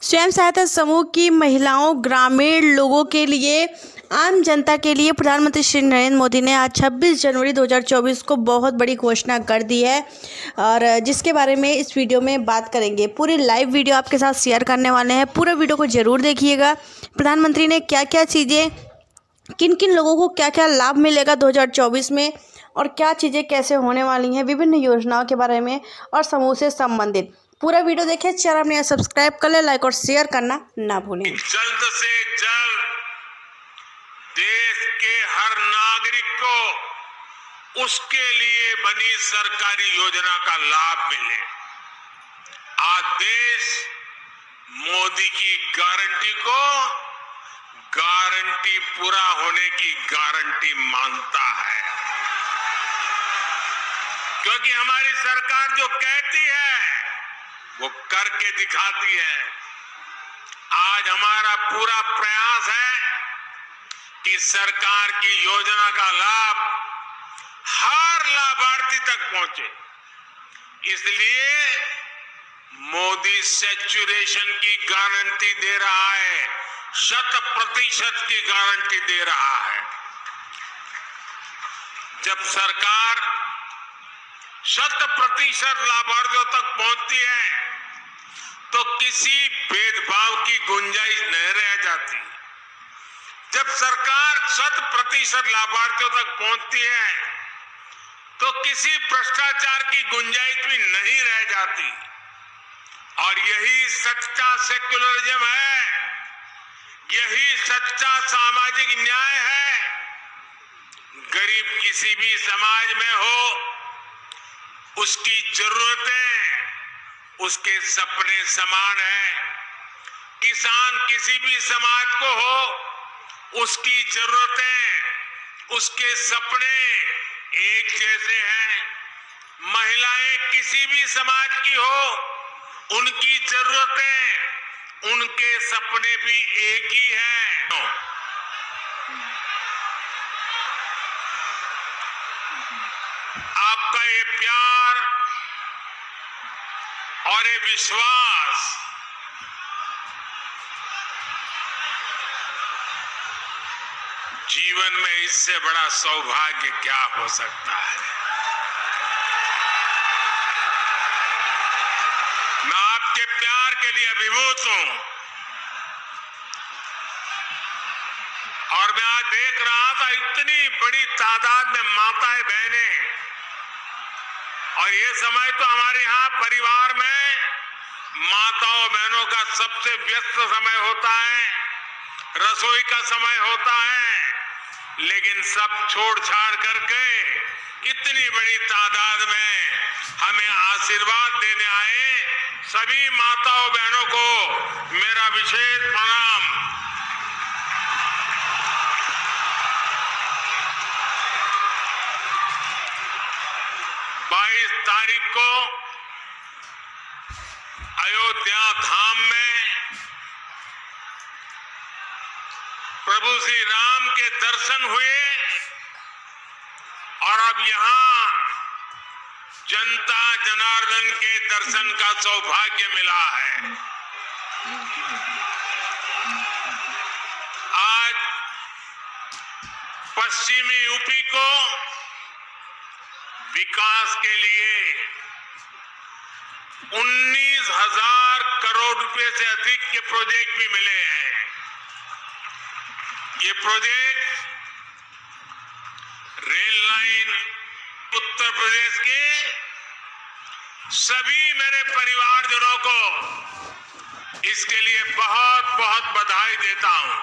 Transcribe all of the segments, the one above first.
स्वयं सहायता समूह की महिलाओं, ग्रामीण लोगों के लिए, आम जनता के लिए प्रधानमंत्री श्री नरेंद्र मोदी ने आज 26 जनवरी 2024 को बहुत बड़ी घोषणा कर दी है और जिसके बारे में इस वीडियो में बात करेंगे। पूरी लाइव वीडियो आपके साथ शेयर करने वाले हैं। पूरा वीडियो को ज़रूर देखिएगा। प्रधानमंत्री ने क्या क्या चीज़ें, किन किन लोगों को क्या क्या लाभ मिलेगा 2024 में और क्या चीज़ें कैसे होने वाली हैं, विभिन्न योजनाओं के बारे में और समूह से संबंधित पूरा वीडियो देखें। चैनल अपने सब्सक्राइब कर ले, लाइक और शेयर करना ना भूलें। जल्द से जल्द देश के हर नागरिक को उसके लिए बनी सरकारी योजना का लाभ मिले। आज देश मोदी की गारंटी को गारंटी पूरा होने की गारंटी मानता है, क्योंकि हमारी सरकार जो कहती है वो करके दिखाती है। आज हमारा पूरा प्रयास है कि सरकार की योजना का लाभ हर लाभार्थी तक पहुंचे। इसलिए मोदी सैचुरेशन की गारंटी दे रहा है, 100% की गारंटी दे रहा है। जब सरकार 100% लाभार्थियों तक पहुंचती है तो किसी भेदभाव की गुंजाइश नहीं रह जाती। जब सरकार 100% लाभार्थियों तक पहुंचती है तो किसी भ्रष्टाचार की गुंजाइश भी नहीं रह जाती। और यही सच्चा सेक्युलरिज्म है, यही सच्चा सामाजिक न्याय है। गरीब किसी भी समाज में हो, उसकी जरूरतें उसके सपने समान हैं। किसान किसी भी समाज को हो, उसकी जरूरतें उसके सपने एक जैसे हैं। महिलाएं किसी भी समाज की हो, उनकी जरूरतें उनके सपने भी एक ही हैं। आपका ये प्यार और ये विश्वास जीवन में इससे बड़ा सौभाग्य क्या हो सकता है। मैं आपके प्यार के लिए अभिभूत हूं और मैं आज देख रहा था इतनी बड़ी तादाद में माताएं, बहनें, और ये समय तो हमारे यहाँ परिवार में माताओं बहनों का सबसे व्यस्त समय होता है, रसोई का समय होता है, लेकिन सब छोड़ छाड़ करके इतनी बड़ी तादाद में हमें आशीर्वाद देने आए सभी माताओं बहनों को मेरा विशेष प्रणाम। 22 तारीख को अयोध्या धाम में प्रभु श्री राम के दर्शन हुए और अब यहां जनता जनार्दन के दर्शन का सौभाग्य मिला है। आज पश्चिमी यूपी को विकास के लिए 19,000 करोड़ रुपए से अधिक के प्रोजेक्ट भी मिले हैं। ये project rail line Uttar Pradesh के सभी मेरे परिवारजनों को इसके लिए बहुत बहुत बधाई देता हूं।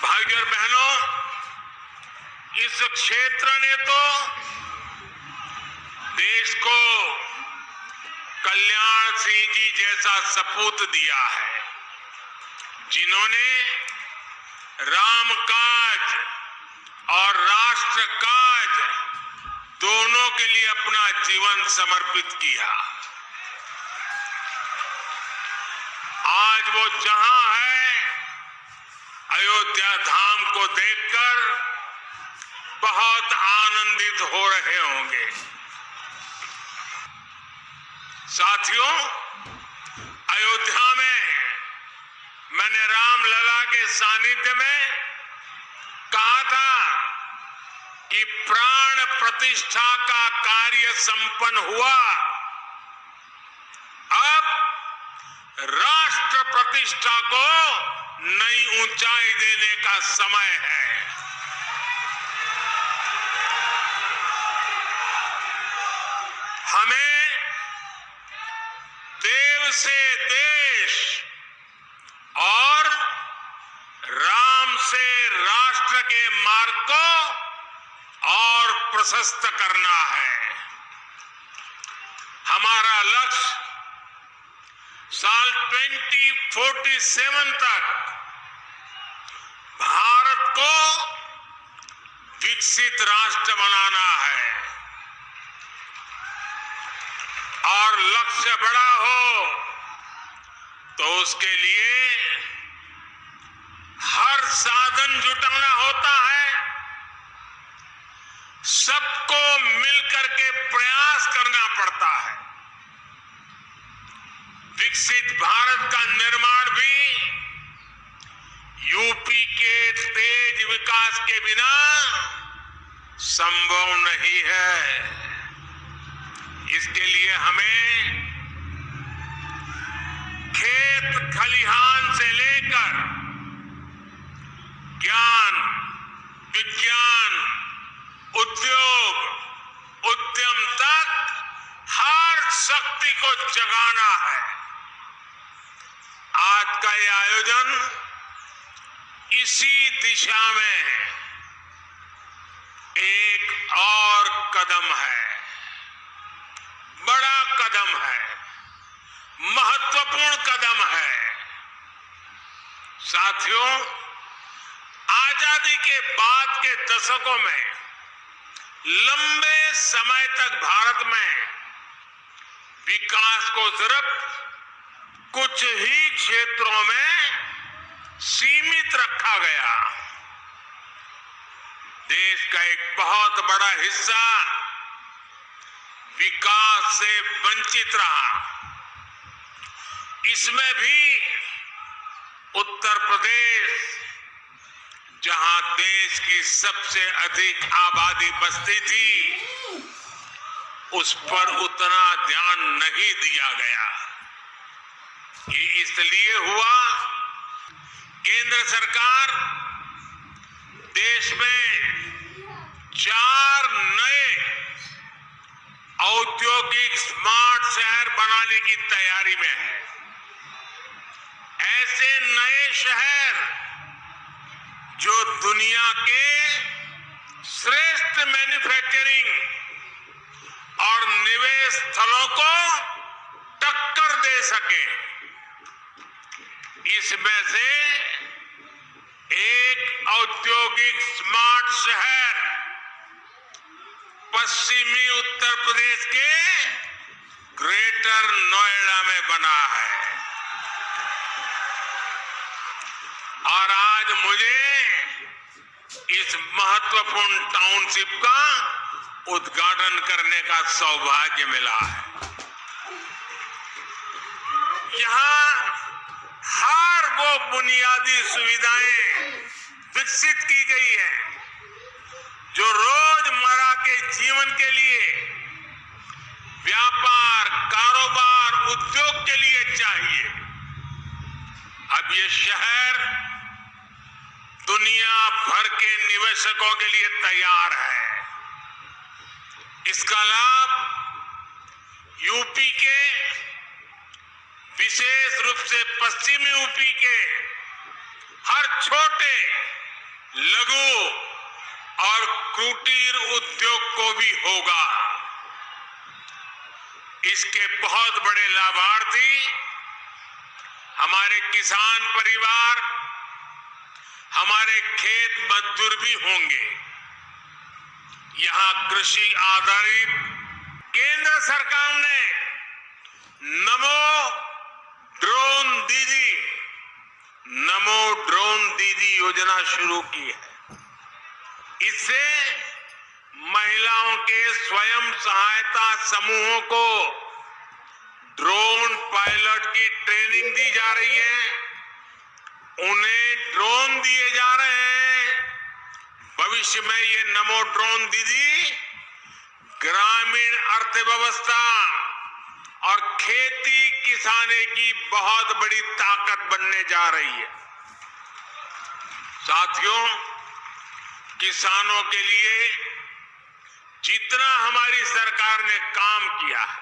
भाइयों और बहनों, इस क्षेत्र ने तो देश को कल्याण सिंह जी जैसा सपूत दिया है, जिन्होंने राम काज और राष्ट्र काज दोनों के लिए अपना जीवन समर्पित किया। आज वो जहां है, अयोध्या धाम को देखकर बहुत आनंदित हो रहे होंगे। साथियों, अयोध्या में मैंने रामलला के सानिध्य में कहा था कि प्राण प्रतिष्ठा का कार्य संपन्न हुआ। अब राष्ट्र प्रतिष्ठा को नई ऊंचाई देने का समय है। हमें देव से देश और राम से राष्ट्र के मार्ग को और प्रशस्त करना है। हमारा लक्ष्य साल 2047 तक भारत को विकसित राष्ट्र बनाना है। और लक्ष्य बड़ा हो तो उसके लिए हर साधन जुटाना होता है। सबको मिलकर के प्रयास करना पड़ता है। विकसित भारत का निर्माण भी यूपी के तेज विकास के बिना संभव नहीं है। इसके लिए हमें खेत खलिहान से लेकर ज्ञान, विज्ञान, उद्योग, उद्यम तक हर शक्ति को जगाना है। आज का ये आयोजन इसी दिशा में एक और कदम है, बड़ा कदम है, महत्वपूर्ण कदम है। साथियों, आजादी के बाद के दशकों में लंबे समय तक भारत में विकास को सिर्फ कुछ ही क्षेत्रों में सीमित रखा गया। देश का एक बहुत बड़ा हिस्सा विकास से वंचित रहा। इसमें भी उत्तर प्रदेश, जहां देश की सबसे अधिक आबादी बसती थी, उस पर उतना ध्यान नहीं दिया गया। ये इसलिए हुआ, केंद्र सरकार देश में 4 नए औद्योगिक स्मार्ट शहर बनाने की तैयारी में है। ऐसे नए शहर जो दुनिया के श्रेष्ठ मैन्युफैक्चरिंग और निवेश स्थलों को टक्कर दे सके। इसमें से एक औद्योगिक स्मार्ट शहर पश्चिमी उत्तर प्रदेश के ग्रेटर नोएडा में बना है। और आज मुझे इस महत्वपूर्ण टाउनशिप का उद्घाटन करने का सौभाग्य मिला है। यहाँ हर वो बुनियादी सुविधाएं विकसित की गई है जो रोजमर्रा के जीवन के लिए, व्यापार, कारोबार, उद्योग के लिए चाहिए। अब ये शहर दुनिया भर के निवेशकों के लिए तैयार है। इसका लाभ यूपी के, विशेष रूप से पश्चिमी यूपी के हर छोटे, लघु और कुटीर उद्योग को भी होगा। इसके बहुत बड़े लाभार्थी हमारे किसान परिवार, हमारे खेत मजदूर भी होंगे। यहां कृषि आधारित केंद्र सरकार ने नमो ड्रोन दीदी योजना शुरू की है। इससे महिलाओं के स्वयं सहायता समूहों को ड्रोन पायलट की ट्रेनिंग दी जा रही है, उन्हें ड्रोन दिए जा रहे हैं। भविष्य में ये नमो ड्रोन दीदी ग्रामीण अर्थव्यवस्था और खेती किसानी की बहुत बड़ी ताकत बनने जा रही है। साथियों, किसानों के लिए जितना हमारी सरकार ने काम किया है,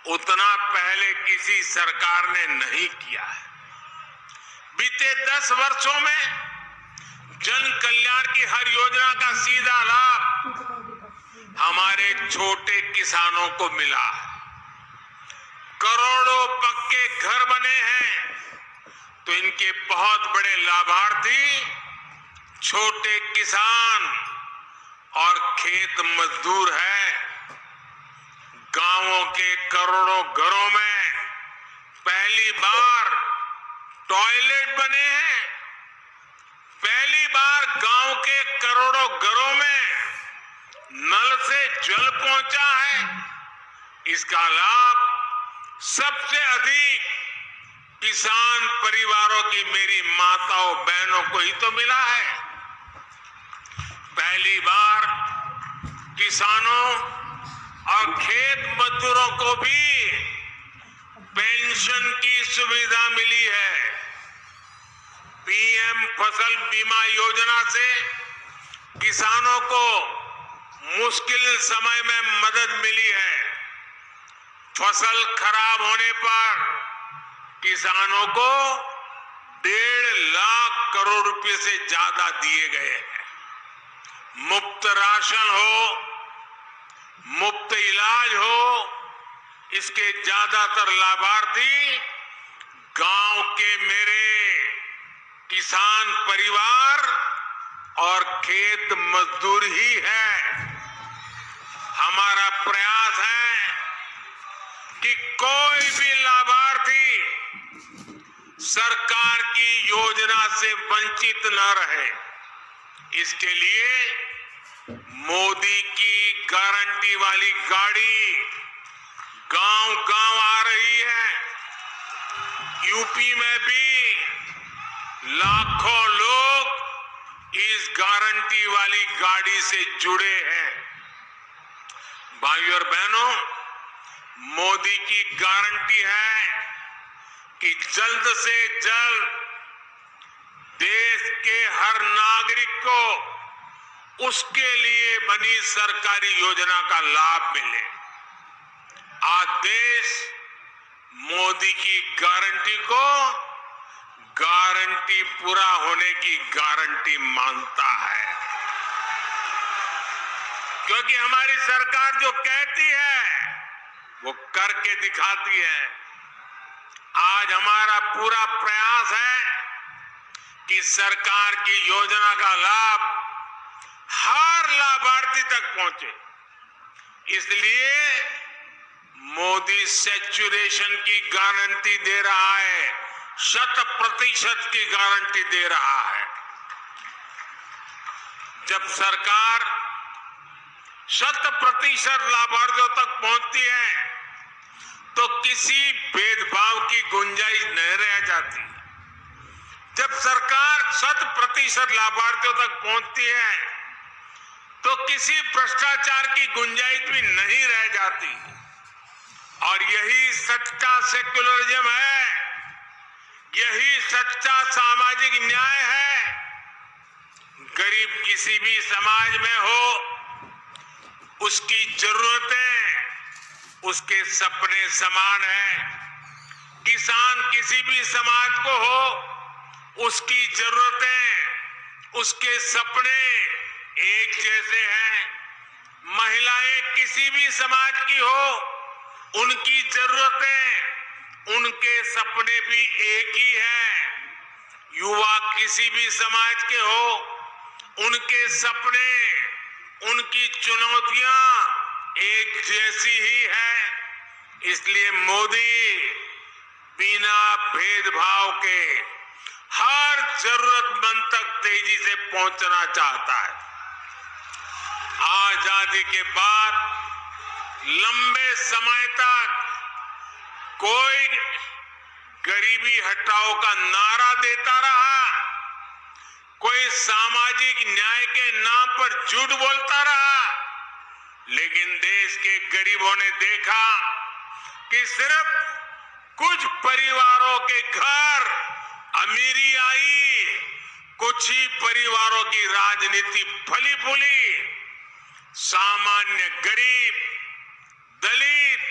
उतना पहले किसी सरकार ने नहीं किया है। बीते 10 वर्षों में जन कल्याण की हर योजना का सीधा लाभ हमारे छोटे किसानों को मिला है। करोड़ों पक्के घर बने हैं, तो इनके बहुत बड़े लाभार्थी छोटे किसान और खेत मजदूर हैं। गांवों के करोड़ों घरों में पहली बार टॉयलेट बने हैं। पहली बार गांव के करोड़ों घरों में नल से जल पहुंचा है। इसका लाभ सबसे अधिक किसान परिवारों की मेरी माताओं बहनों को ही तो मिला है। पहली बार किसानों और खेत मजदूरों को भी पेंशन की सुविधा मिली है। पीएम फसल बीमा योजना से किसानों को मुश्किल समय में मदद मिली है। फसल खराब होने पर किसानों को 1.5 लाख करोड़ रुपए से ज्यादा दिए गए हैं। मुफ्त राशन हो, मुफ्त इलाज हो, इसके ज्यादातर लाभार्थी गांव के मेरे किसान परिवार और खेत मजदूर ही है। हमारा प्रयास है कि कोई भी लाभार्थी सरकार की योजना से वंचित न रहे। इसके लिए मोदी की गारंटी वाली गाड़ी गांव-गांव आ रही है। यूपी में भी लाखों लोग इस गारंटी वाली गाड़ी से जुड़े हैं। भाइयों और बहनों, मोदी की गारंटी है कि जल्द से जल्द देश के हर नागरिक को उसके लिए बनी सरकारी योजना का लाभ मिले। आज देश मोदी की गारंटी को गारंटी पूरा होने की गारंटी मानता है, क्योंकि हमारी सरकार जो कहती है वो करके दिखाती है। आज हमारा पूरा प्रयास है कि सरकार की योजना का लाभ हर लाभार्थी तक पहुंचे। इसलिए मोदी सैचुरेशन की गारंटी दे रहा है, 100% की गारंटी दे रहा है। जब सरकार 100% लाभार्थियों तक पहुंचती है तो किसी भेदभाव की गुंजाइश नहीं रह जाती। जब सरकार 100% लाभार्थियों तक पहुंचती है तो किसी भ्रष्टाचार की गुंजाइश भी नहीं रह जाती। और यही सच्चा सेक्युलरिज्म है, यही सच्चा सामाजिक न्याय है। गरीब किसी भी समाज में हो, उसकी जरूरतें उसके सपने समान हैं। किसान किसी भी समाज को हो, उसकी जरूरतें उसके सपने एक जैसे हैं। महिलाएं किसी भी समाज की हो, उनकी जरूरतें उनके सपने भी एक ही हैं। युवा किसी भी समाज के हो, उनके सपने उनकी चुनौतियां एक जैसी ही है। इसलिए मोदी बिना भेदभाव के हर जरूरतमंद तक तेजी से पहुंचना चाहता है। आजादी के बाद लंबे समय तक कोई गरीबी हटाओ का नारा देता रहा, कोई सामाजिक न्याय के नाम पर झूठ बोलता रहा, लेकिन देश के गरीबों ने देखा कि सिर्फ कुछ परिवारों के घर अमीरी आई, कुछ ही परिवारों की राजनीति फली फूली, सामान्य गरीब, दलित,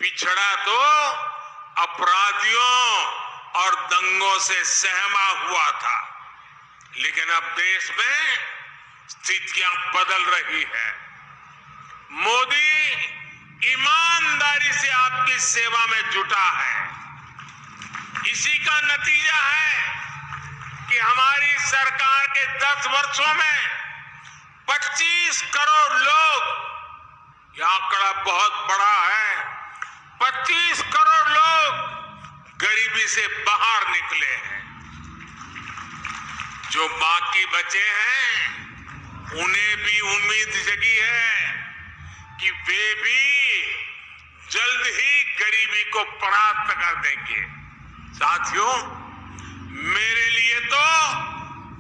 पिछड़ा तो अपराधियों और दंगों से सहमा हुआ था। लेकिन अब देश में स्थितियां बदल रही है। मोदी ईमानदारी से आपकी सेवा में जुटा है। इसी का नतीजा है कि हमारी सरकार के 10 वर्षों में 25 करोड़ लोग, यह आंकड़ा बहुत बड़ा है, 25 करोड़ लोग गरीबी से बाहर निकले हैं। जो बाकी बचे हैं उन्हें भी उम्मीद जगी है कि वे भी जल्द ही गरीबी को परास्त कर देंगे। साथियों, मेरे लिए तो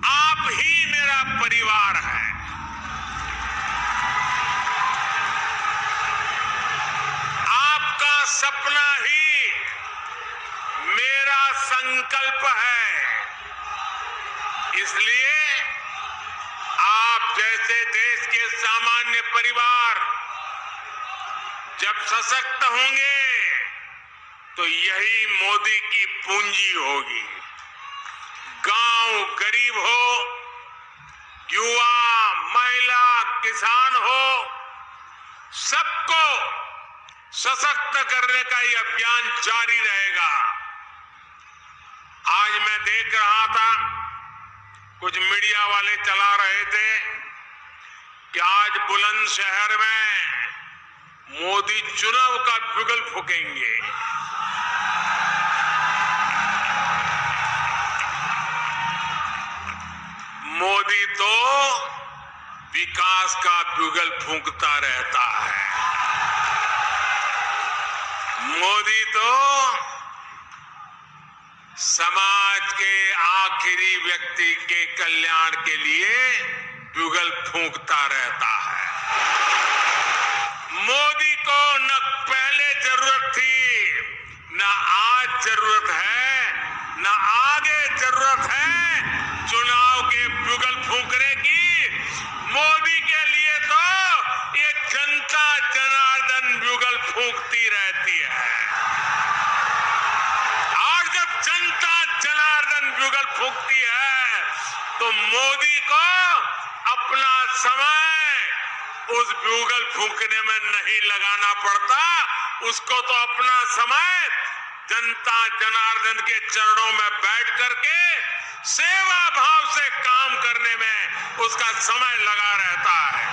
आप ही मेरा परिवार है। आपका सपना ही मेरा संकल्प है। इसलिए आप जैसे देश के सामान्य परिवार जब सशक्त होंगे तो यही मोदी की पूंजी होगी। गांव गरीब हो, युवा, महिला, किसान हो, सबको सशक्त करने का ये अभियान जारी रहेगा। आज मैं देख रहा था, कुछ मीडिया वाले चला रहे थे कि आज बुलंदशहर में मोदी चुनाव का बिगुल फूकेंगे। मोदी तो विकास का बिगुल फूंकता रहता है। मोदी तो समाज के आखिरी व्यक्ति के कल्याण के लिए बिगुल फूंकता रहता है। मोदी को न पहले जरूरत थी, न आज जरूरत है, न आगे जरूरत है चुनाव के बिगुल फूंकने की। मोदी के लिए तो ये जनता जनार्दन बिगुल फूंकती रहती है। और जब जनता जनार्दन बिगुल फूंकती है तो मोदी को अपना समय उस बिगुल फूंकने में नहीं लगाना पड़ता। उसको तो अपना समय जनता जनार्दन के चरणों में बैठ करके सेवा भाव से काम करने में उसका समय लगा रहता है।